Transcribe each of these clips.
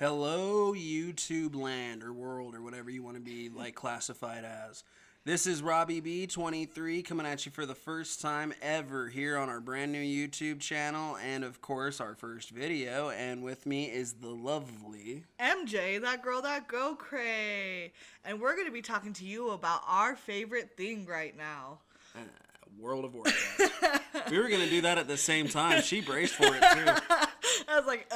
Hello, YouTube land or world or whatever you want to be classified as. This is Robbie B23 coming at you for the first time ever here on our brand new YouTube channel and of course our first video. And with me is the lovely MJ, that girl that go cray. And we're going to be talking to you about our favorite thing right now. World of Warcraft. We were going to do that at the same time. She braced for it too. I was like,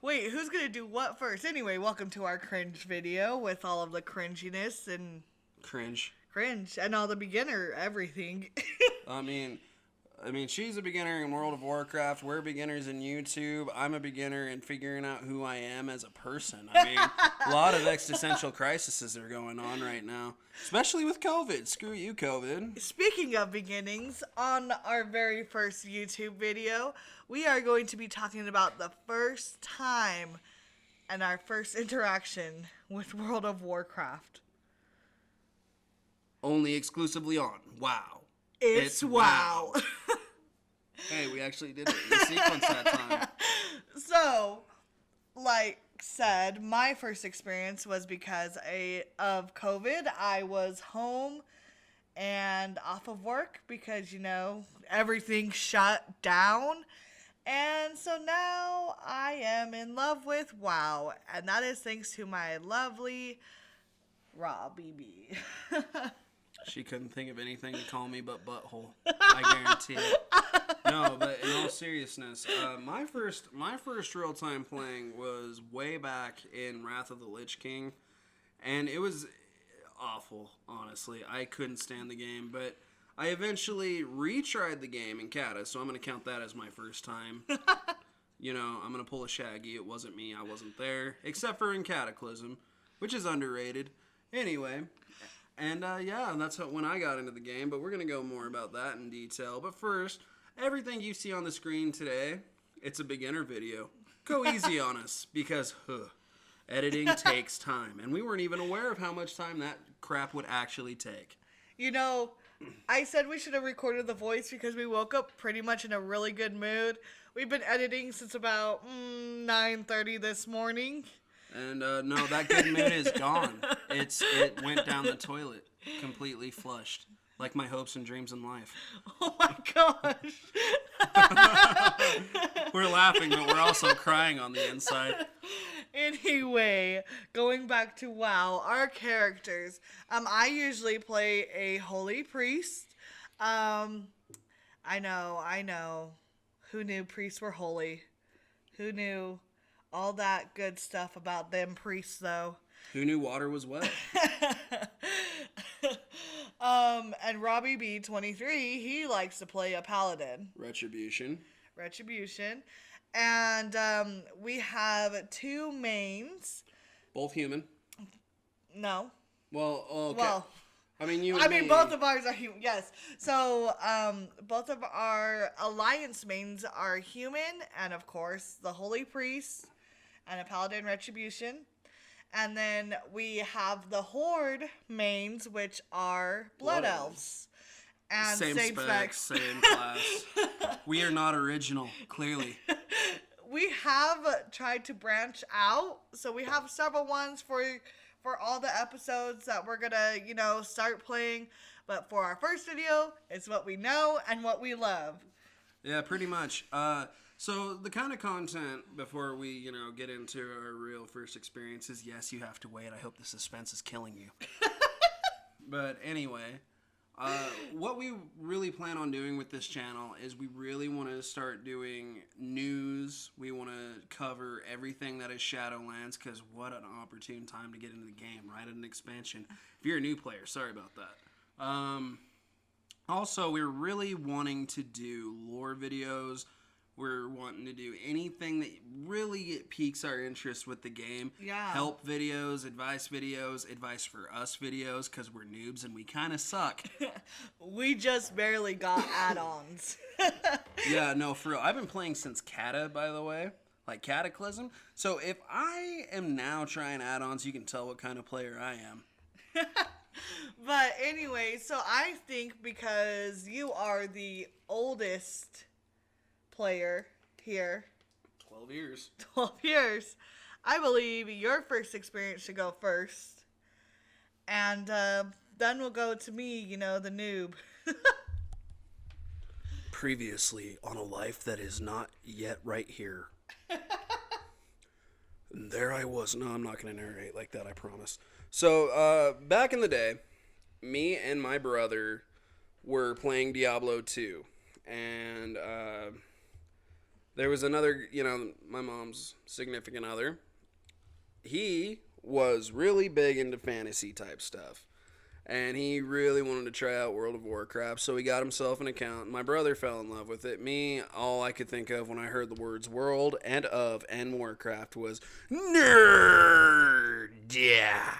wait, who's going to do what first? Anyway, welcome to our cringe video with all of the cringiness and... Cringe and all the beginner everything. I mean, she's a beginner in World of Warcraft. We're beginners in YouTube. I'm a beginner in figuring out who I am as a person. I mean, a lot of existential crises are going on right now, especially with COVID. Screw you, COVID. Speaking of beginnings, on our very first YouTube video, we are going to be talking about the first time and our first interaction with World of Warcraft. Only exclusively on WoW. It's WoW. Hey, we actually did it in sequence that time. So, like said, my first experience was because of COVID. I was home and off of work because, everything shut down. And so now I am in love with WoW. And that is thanks to my lovely Robbie B. She couldn't think of anything to call me but butthole. I guarantee it. No, but in all seriousness, my first real time playing was way back in Wrath of the Lich King, and it was awful. Honestly, I couldn't stand the game, but I eventually retried the game in Kata, so I'm gonna count that as my first time. I'm gonna pull a Shaggy. It wasn't me. I wasn't there, except for in Cataclysm, which is underrated. Anyway. And that's when I got into the game, but we're going to go more about that in detail. But first, everything you see on the screen today, it's a beginner video. Go easy on us, because editing takes time. And we weren't even aware of how much time that crap would actually take. I said we should have recorded the voice because we woke up pretty much in a really good mood. We've been editing since about 9:30 this morning. And no, that good mood is gone. It went down the toilet, completely flushed, like my hopes and dreams in life. Oh my gosh! We're laughing, but we're also crying on the inside. Anyway, going back to WoW, our characters. I usually play a holy priest. I know. Who knew priests were holy? Who knew? All that good stuff about them priests, though. Who knew water was wet? And Robbie B23, he likes to play a paladin. Retribution. And we have two mains. Both human. No. Well, okay. Well, me. Both of ours are human, yes. So, both of our alliance mains are human, and of course, the holy priest and a paladin retribution. And then we have the horde mains, which are blood elves. And same specs, same class. We are not original, clearly. We have tried to branch out, so we have several ones for all the episodes that we're gonna, start playing. But for our first video, it's what we know and what we love. Yeah, pretty much. So the kind of content before we, get into our real first experiences, yes, you have to wait. I hope the suspense is killing you. But anyway, what we really plan on doing with this channel is we really want to start doing news. We want to cover everything that is Shadowlands, because what an opportune time to get into the game, right? An expansion. If you're a new player, sorry about that. Also, we're really wanting to do lore videos. We're wanting to do anything that really piques our interest with the game. Yeah. Help videos, advice for us videos, because we're noobs and we kind of suck. We just barely got add-ons. Yeah, no, for real. I've been playing since Kata, by the way. Like Cataclysm. So if I am now trying add-ons, you can tell what kind of player I am. But anyway, so I think because you are the oldest player here. 12 years. 12 years. I believe your first experience should go first. And then we'll go to me, the noob. Previously on a life that is not yet right here. And there I was. No, I'm not going to narrate like that, I promise. So, back in the day, me and my brother were playing Diablo 2. And there was another, my mom's significant other. He was really big into fantasy type stuff. And he really wanted to try out World of Warcraft, so he got himself an account. My brother fell in love with it. Me, all I could think of when I heard the words World and of and Warcraft was nerd. Yeah.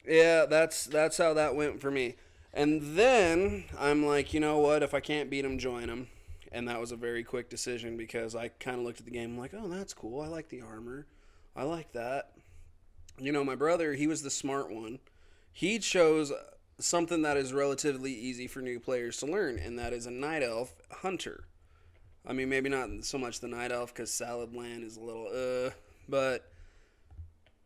Yeah, that's how that went for me. And then I'm like, you know what? If I can't beat him, join him. And that was a very quick decision because I kind of looked at the game. I'm like, oh, that's cool. I like the armor. I like that. My brother, he was the smart one. He chose something that is relatively easy for new players to learn, and that is a night elf hunter. I mean, maybe not so much the night elf because Salad Land is a little but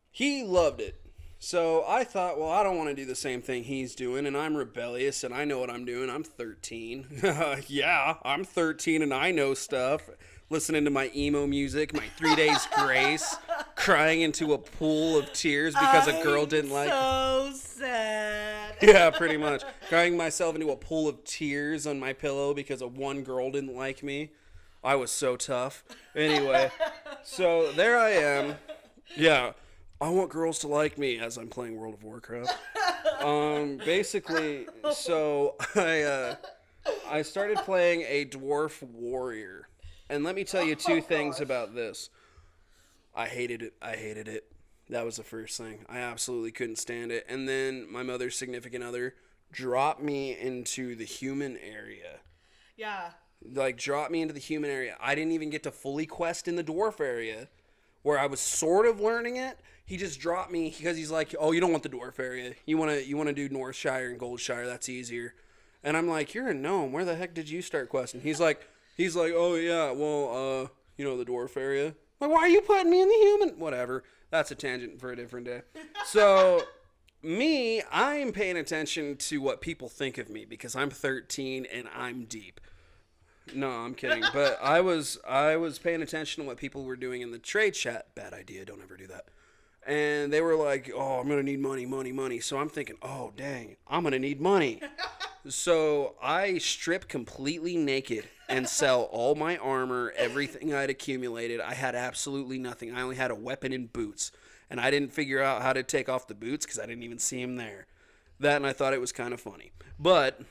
he loved it. So I thought, well, I don't want to do the same thing he's doing, and I'm rebellious, and I know what I'm doing. I'm 13. Yeah, I'm 13, and I know stuff. Listening to my emo music, my 3 Days Grace, crying into a pool of tears because a girl didn't like me. So sad. Yeah, pretty much. Crying myself into a pool of tears on my pillow because a one girl didn't like me. I was so tough. Anyway, so there I am. Yeah, I want girls to like me as I'm playing World of Warcraft. Basically, so I started playing a dwarf warrior. And let me tell you two things about this. I hated it. That was the first thing. I absolutely couldn't stand it. And then my mother's significant other dropped me into the human area. Yeah. Like, dropped me into the human area. I didn't even get to fully quest in the dwarf area, where I was sort of learning it. He just dropped me because he's like, oh, you don't want the dwarf area. You want to do Northshire and Goldshire. That's easier. And I'm like, you're a gnome. Where the heck did you start questing? He's like, oh, yeah, well, the dwarf area. Like, why are you putting me in the human? Whatever. That's a tangent for a different day. So, I'm paying attention to what people think of me because I'm 13 and I'm deep. No, I'm kidding. But I was paying attention to what people were doing in the trade chat. Bad idea. Don't ever do that. And they were like, oh, I'm going to need money. So I'm thinking, oh, dang, I'm going to need money. So I strip completely naked and sell all my armor, everything I'd accumulated. I had absolutely nothing. I only had a weapon and boots. And I didn't figure out how to take off the boots because I didn't even see him there. That, and I thought it was kind of funny. But,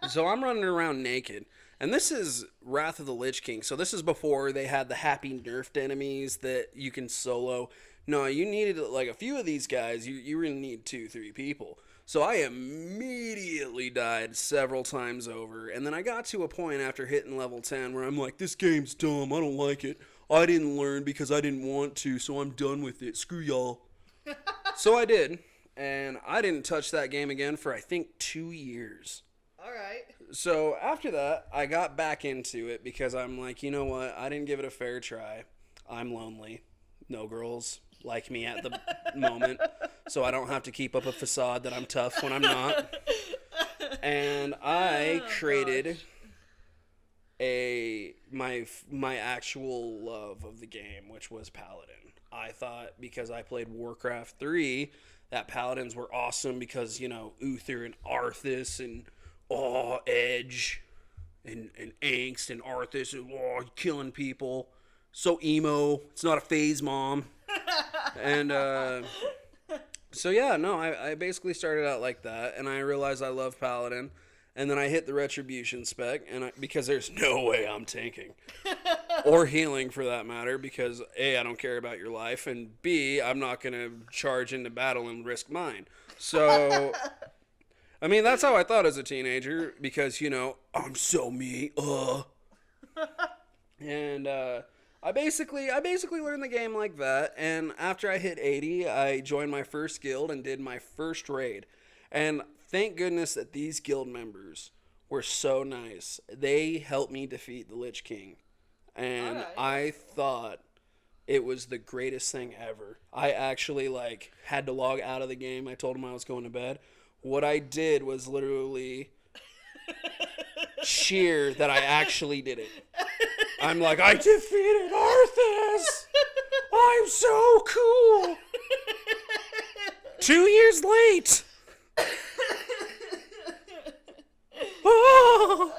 so I'm running around naked. And this is Wrath of the Lich King. So this is before they had the happy nerfed enemies that you can solo. No, you needed, like, a few of these guys. You really need 2-3 people. So I immediately died several times over. And then I got to a point after hitting level 10 where I'm like, this game's dumb. I don't like it. I didn't learn because I didn't want to, so I'm done with it. Screw y'all. So I did. And I didn't touch that game again for, I think, 2 years. All right. So after that, I got back into it because I'm like, you know what? I didn't give it a fair try. I'm lonely. No girls like me at the moment, so I don't have to keep up a facade that I'm tough when I'm not. And I created my actual love of the game, which was Paladin. I thought because I played Warcraft 3 that Paladins were awesome because, Uther and Arthas and Edge and Angst and Arthas and killing people. So emo. It's not a phase, Mom. And so yeah, no, I basically started out like that, and I realized I love Paladin, and then I hit the Retribution spec, and because there's no way I'm tanking or healing for that matter, because A, I don't care about your life, and B, I'm not gonna charge into battle and risk mine. So I mean, that's how I thought as a teenager, because I'm so me. And I basically learned the game like that, and after I hit 80, I joined my first guild and did my first raid. And thank goodness that these guild members were so nice. They helped me defeat the Lich King. And Alright. I thought it was the greatest thing ever. I actually had to log out of the game. I told him I was going to bed. What I did was literally cheer that I actually did it. I'm like, I defeated Arthas! I'm so cool! 2 years late! Oh!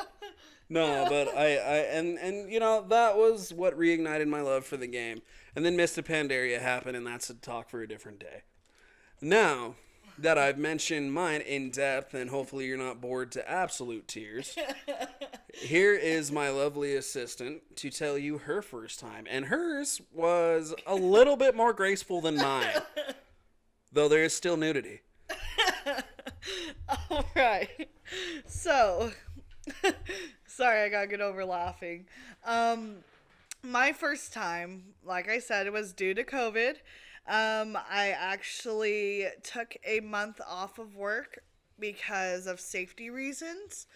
No, but and you know, that was what reignited my love for the game. And then Mist of Pandaria happened, and that's a talk for a different day. Now that I've mentioned mine in depth, and hopefully you're not bored to absolute tears, here is my lovely assistant to tell you her first time. And hers was a little bit more graceful than mine, though there is still nudity. All right. So, sorry, I gotta get over laughing. My first time, like I said, it was due to COVID. I actually took a month off of work because of safety reasons.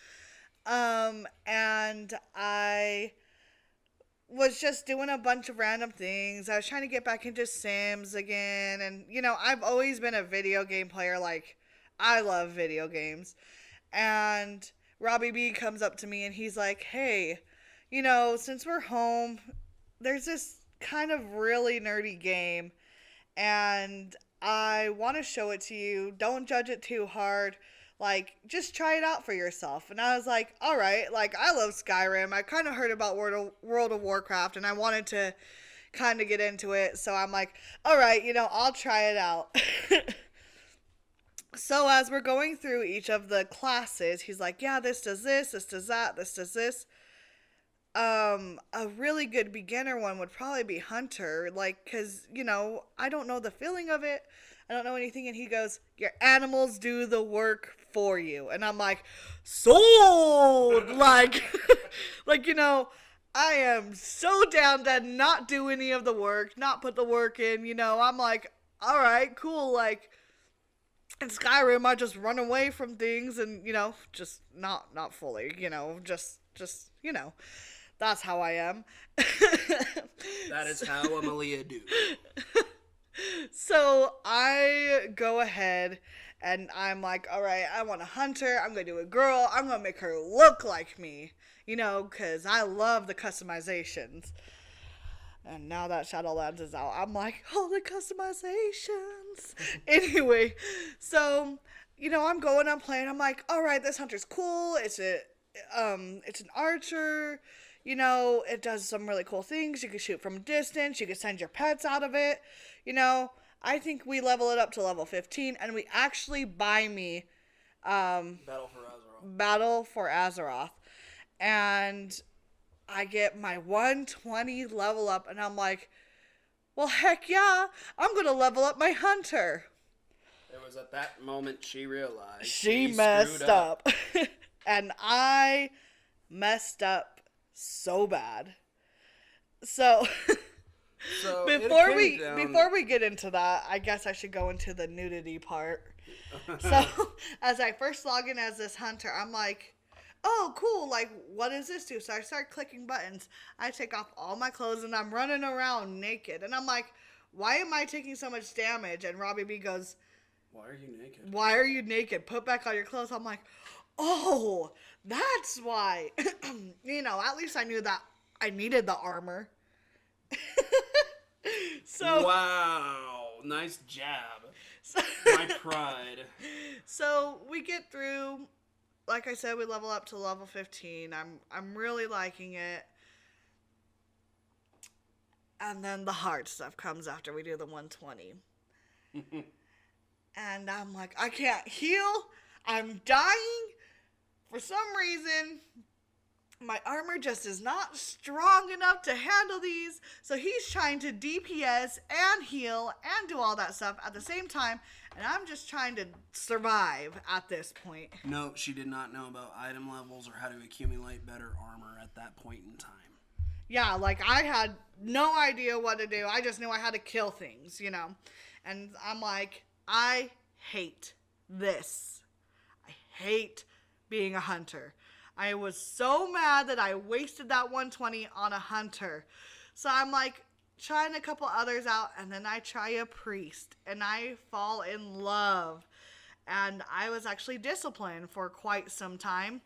And I was just doing a bunch of random things. I was trying to get back into Sims again. And, you know, I've always been a video game player. Like, I love video games. And Robbie B comes up to me and he's like, hey, you know, since we're home, there's this kind of really nerdy game. And I want to show it to you. Don't judge it too hard. Like, just try it out for yourself. And I was like, all right. Like, I love Skyrim. I kind of heard about World of Warcraft, and I wanted to kind of get into it. So I'm like, all right, you know, I'll try it out. So as we're going through each of the classes, he's like, yeah, this does this does that, this does this. A really good beginner one would probably be Hunter, like, because, you know, I don't know the feeling of it. I don't know anything. And he goes, your animals do the work for you. And I'm like, sold! Like, like, you know, I am so down to not do any of the work, not put the work in, you know. I'm like, all right, cool. Like, in Skyrim, I just run away from things and, you know, just not fully, you know, just, you know. That's how I am. That is how Amelia do. So I go ahead and I'm like, all right, I want a hunter. I'm going to do a girl. I'm going to make her look like me, you know, because I love the customizations. And now that Shadowlands is out, I'm like, oh, the customizations. Anyway, so, you know, I'm playing. I'm like, all right, this hunter's cool. It's an archer. You know, it does some really cool things. You can shoot from a distance. You can send your pets out of it. You know, I think we level it up to level 15, and we actually buy me Battle for Azeroth. And I get my 120 level up, and I'm like, well, heck yeah, I'm going to level up my hunter. It was at that moment she realized she messed up. And I messed up so bad. So before we get into that, I guess I should go into the nudity part. So as I first log in as this hunter, I'm like, oh, cool, like, what does this do? So I start clicking buttons. I take off all my clothes and I'm running around naked. And I'm like, why am I taking so much damage? And Robbie B goes, why are you naked? Why are you naked? Put back on your clothes. I'm like, oh, that's why. You know, at least I knew that I needed the armor. So wow, nice jab. So, my pride. So we get through. Like I said, we level up to level 15. I'm really liking it. And then the hard stuff comes after we do the 120. And I'm like, I can't heal. I'm dying. For some reason, my armor just is not strong enough to handle these. So he's trying to DPS and heal and do all that stuff at the same time. And I'm just trying to survive at this point. No, she did not know about item levels or how to accumulate better armor at that point in time. Yeah, like I had no idea what to do. I just knew I had to kill things, you know. And I'm like, I hate this. I hate being a hunter. I was so mad that I wasted that 120 on a hunter. So I'm like trying a couple others out, and then I try a priest, and I fall in love. And I was actually disciplined for quite some time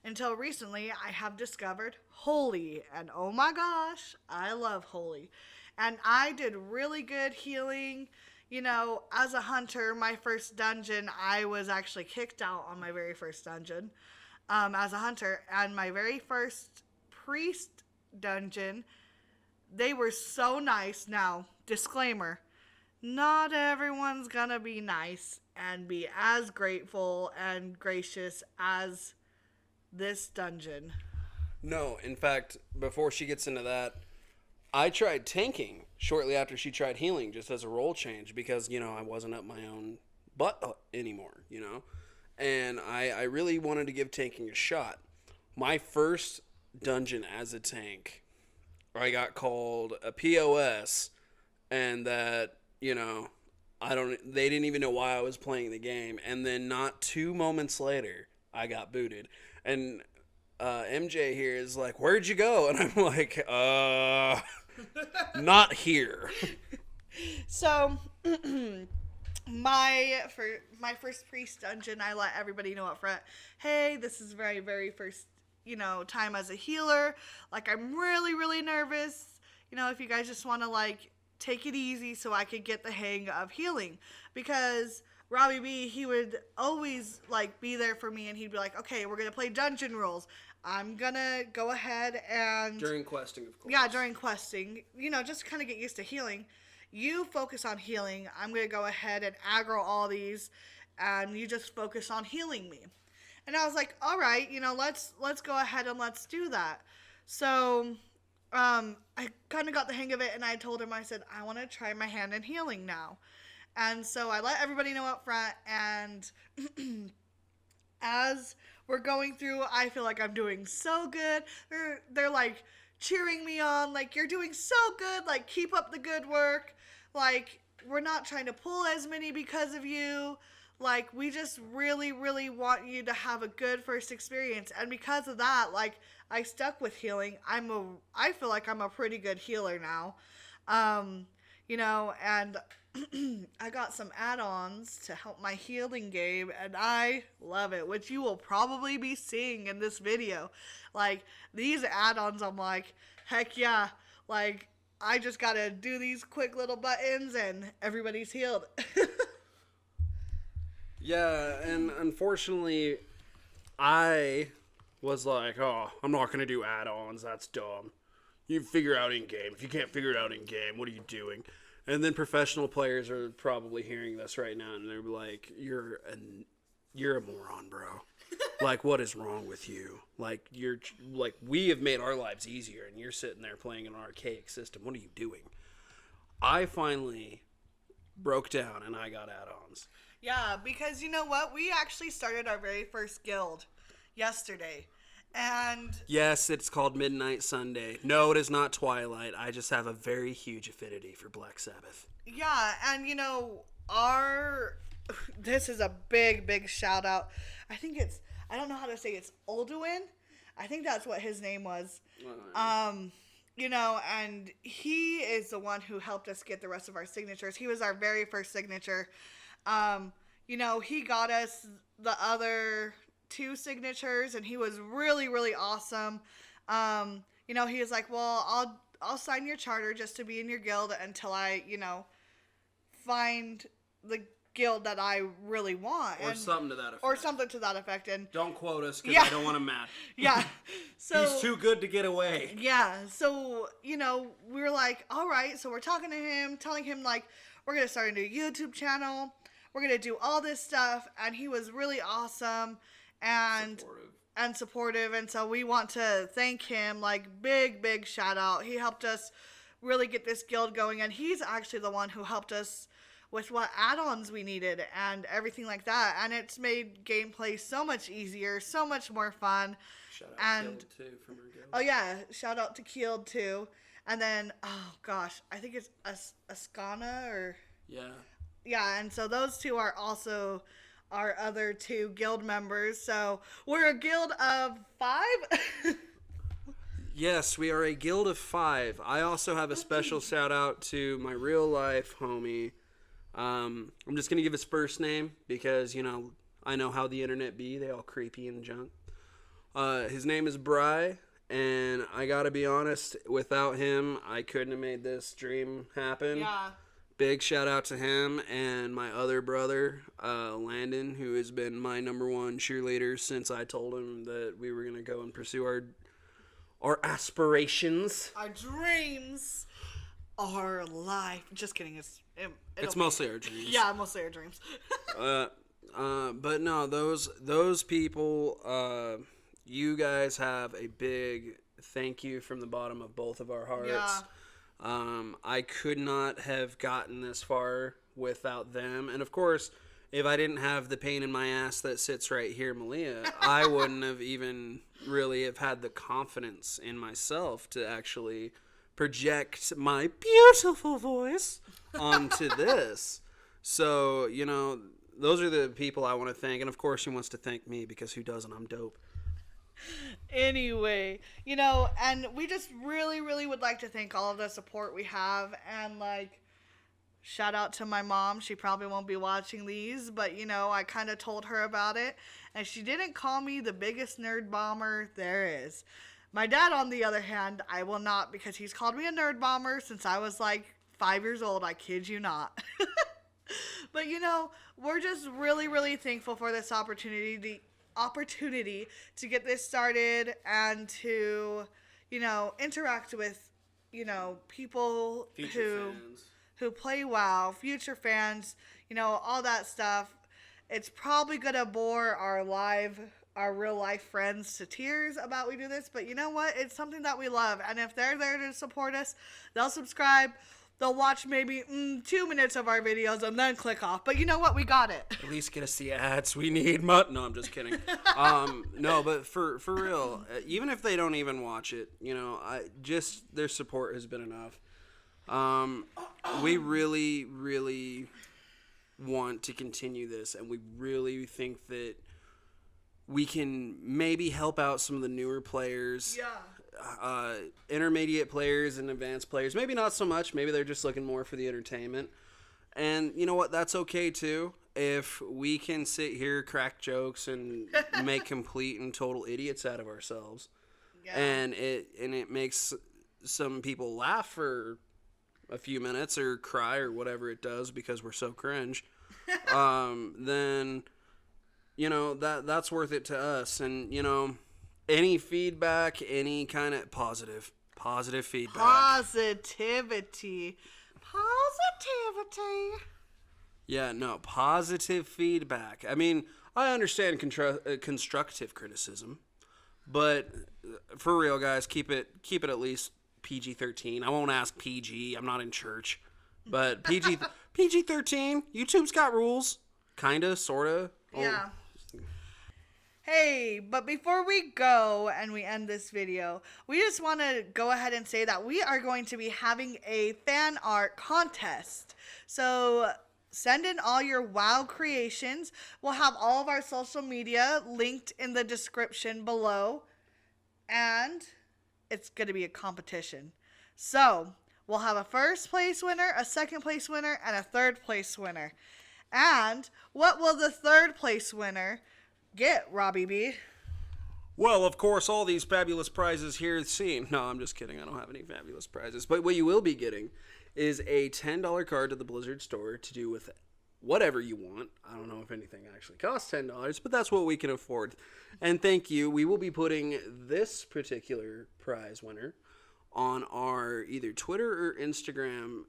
until recently I have discovered holy. And oh my gosh, I love holy. And I did really good healing. You know, as a hunter, my first dungeon, I was actually kicked out on my very first dungeon as a hunter. And my very first priest dungeon, they were so nice. Now, disclaimer, not everyone's gonna be nice and be as grateful and gracious as this dungeon. No, in fact, before she gets into that, I tried tanking shortly after she tried healing, just as a role change, because, you know, I wasn't up my own butt anymore, you know? And I really wanted to give tanking a shot. My first dungeon as a tank, I got called a POS, and that, you know, they didn't even know why I was playing the game. And then not 2 moments later, I got booted. And MJ here is like, "Where'd you go?" And I'm like, not here. So, my first priest dungeon, I let everybody know up front, hey, this is very, very first, you know, time as a healer. Like, I'm really, really nervous. You know, if you guys just want to, like, take it easy so I could get the hang of healing. Because Robbie B, he would always, like, be there for me, and he'd be like, okay, we're going to play dungeon rules. I'm going to go ahead and... During questing, of course. Yeah, during questing. You know, just kind of get used to healing. You focus on healing. I'm going to go ahead and aggro all these, and you just focus on healing me. And I was like, all right, you know, let's go ahead and let's do that. So, I kind of got the hang of it, and I told him, I said, I want to try my hand in healing now. And so I let everybody know up front, and as we're going through, I feel like I'm doing so good. They're like cheering me on, like, you're doing so good, like, keep up the good work. Like, we're not trying to pull as many because of you. Like, we just really, really want you to have a good first experience. And because of that, like, I stuck with healing. I feel like I'm a pretty good healer now. You know, and I got some add-ons to help my healing game, and I love it, which you will probably be seeing in this video. Like, these add-ons, I'm like, heck yeah. Like, I just gotta do these quick little buttons, and everybody's healed. Yeah, and unfortunately, I was like, oh, I'm not going to do add-ons. That's dumb. You figure out in-game. If you can't figure it out in-game, what are you doing? And then professional players are probably hearing this right now, and they're like, you're a moron, bro. Like, what is wrong with you? Like, we have made our lives easier, and you're sitting there playing an archaic system. What are you doing? I finally broke down, and I got add-ons. Yeah, because you know what? We actually started our very first guild yesterday. And yes, it's called Midnight Sunday. No, it is not Twilight. I just have a very huge affinity for Black Sabbath. Yeah, and you know, this is a big, big shout out. I don't know how to say it's Olduin. I think that's what his name was. You know, and he is the one who helped us get the rest of our signatures. He was our very first signature. You know, he got us the other 2 signatures, and he was really, really awesome. You know, he was like, well, I'll sign your charter just to be in your guild until I, you know, find the guild that I really want. Or something to that effect. Or something to that effect. And don't quote us, because I don't want to match. Yeah. So he's too good to get away. Yeah. So, you know, we were like, all right. So we're talking to him, telling him, like, we're going to start a new YouTube channel. We're going to do all this stuff. And he was really awesome and supportive. And so we want to thank him, like, big, big shout out. He helped us really get this guild going. And he's actually the one who helped us with what add-ons we needed and everything like that. And it's made gameplay so much easier, so much more fun. Shout out to Keeld, too, from her guild. Oh, yeah. Shout out to Keeld, too. And then, oh, gosh, I think it's Ascana or... Yeah. Yeah, and so those 2 are also our other 2 guild members. So we're a guild of 5. Yes, we are a guild of 5. I also have a special shout out to my real life homie. I'm just going to give his first name because, I know how the internet be. They all creepy and junk. His name is Bry, and I got to be honest, without him, I couldn't have made this dream happen. Yeah. Big shout out to him and my other brother, Landon, who has been my number 1 cheerleader since I told him that we were going to go and pursue our aspirations. Our dreams. Our life. Just kidding. It's mostly our dreams. Yeah, mostly our dreams. But no, those people, you guys have a big thank you from the bottom of both of our hearts. Yeah. I could not have gotten this far without them. And of course, if I didn't have the pain in my ass that sits right here, Malia, I wouldn't have even really have had the confidence in myself to actually project my beautiful voice onto this. So, those are the people I want to thank. And of course, she wants to thank me because who doesn't? I'm dope. Anyway, and we just really, really would like to thank all of the support we have. And, shout out to my mom. She probably won't be watching these, but, I kind of told her about it. And she didn't call me the biggest nerd bomber there is. My dad, on the other hand, I will not, because he's called me a nerd bomber since I was, 5 years old. I kid you not. But, we're just really, really thankful for this opportunity to get this started and to, interact with, people who play WoW, future fans, all that stuff. It's probably going to bore our real life friends to tears about we do this, but you know what? It's something that we love. And if they're there to support us, they'll subscribe. They'll watch maybe 2 minutes of our videos and then click off. But you know what? We got it. At least get us the ads we need. No, I'm just kidding. No, but for real, even if they don't even watch it, just their support has been enough. We really, really want to continue this, and we really think that we can maybe help out some of the newer players. Yeah. Intermediate players and advanced players. Maybe not so much. Maybe they're just looking more for the entertainment. And you know what? That's okay too. If we can sit here, crack jokes, and make complete and total idiots out of ourselves, and it makes some people laugh for a few minutes or cry or whatever it does because we're so cringe, then that's worth it to us. And any feedback, any kind of positive feedback. Positivity. Yeah, no, positive feedback. I mean, I understand constructive criticism, but for real, guys, keep it at least PG-13. I won't ask PG. I'm not in church. But PG-13, YouTube's got rules. Kinda, sorta. Yeah. Hey, but before we go and we end this video, we just want to go ahead and say that we are going to be having a fan art contest. So send in all your WoW creations. We'll have all of our social media linked in the description below. And it's going to be a competition. So we'll have a first place winner, a second place winner, and a third place winner. And what will the third place winner get, Robbie B? Well, of course, all these fabulous prizes here seen. No, I'm just kidding. I don't have any fabulous prizes. But what you will be getting is a $10 card to the Blizzard store to do with whatever you want. I don't know if anything actually costs $10, but that's what we can afford. And thank you. We will be putting this particular prize winner on our either Twitter or Instagram,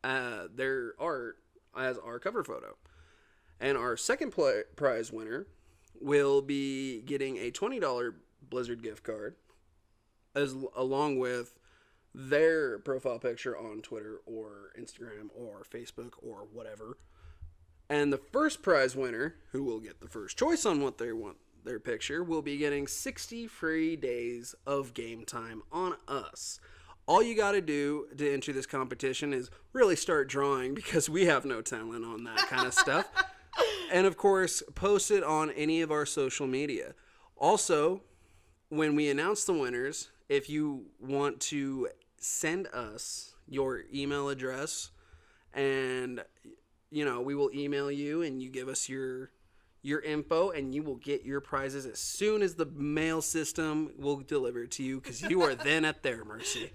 their art as our cover photo. And our second prize winner will be getting a $20 Blizzard gift card along with their profile picture on Twitter or Instagram or Facebook or whatever. And the first prize winner, who will get the first choice on what they want their picture, will be getting 60 free days of game time on us. All you got to do to enter this competition is really start drawing, because we have no talent on that kind of stuff. And of course, post it on any of our social media. Also, when we announce the winners, if you want to send us your email address, and we will email you, and you give us your info, and you will get your prizes as soon as the mail system will deliver it to you, because you are then at their mercy.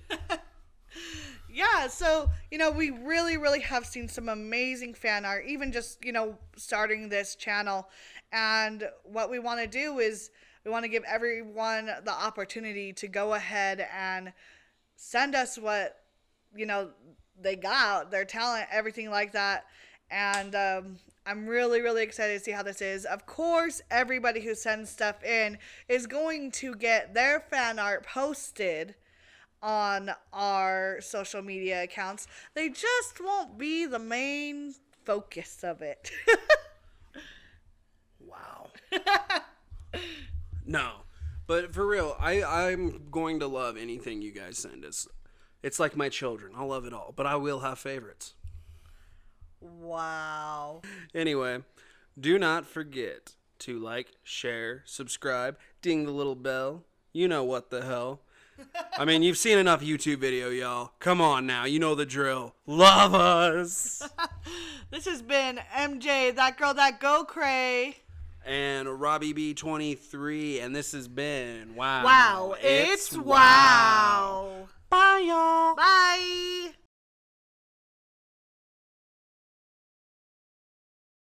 Yeah, so, we really, really have seen some amazing fan art, even just, starting this channel. And what we want to do is we want to give everyone the opportunity to go ahead and send us what, they got, their talent, everything like that. And I'm really, really excited to see how this is. Of course, everybody who sends stuff in is going to get their fan art posted on our social media accounts. They just won't be the main focus of it. Wow. No. But for real, I'm going to love anything you guys send us. It's like my children. I'll love it all. But I will have favorites. Wow. Anyway, do not forget to like, share, subscribe, ding the little bell. You know what the hell. I mean, you've seen enough YouTube video, y'all. Come on now. You know the drill. Love us. This has been MJ, that girl that go cray. And Robbie B23. And this has been Wow. Wow. It's wow.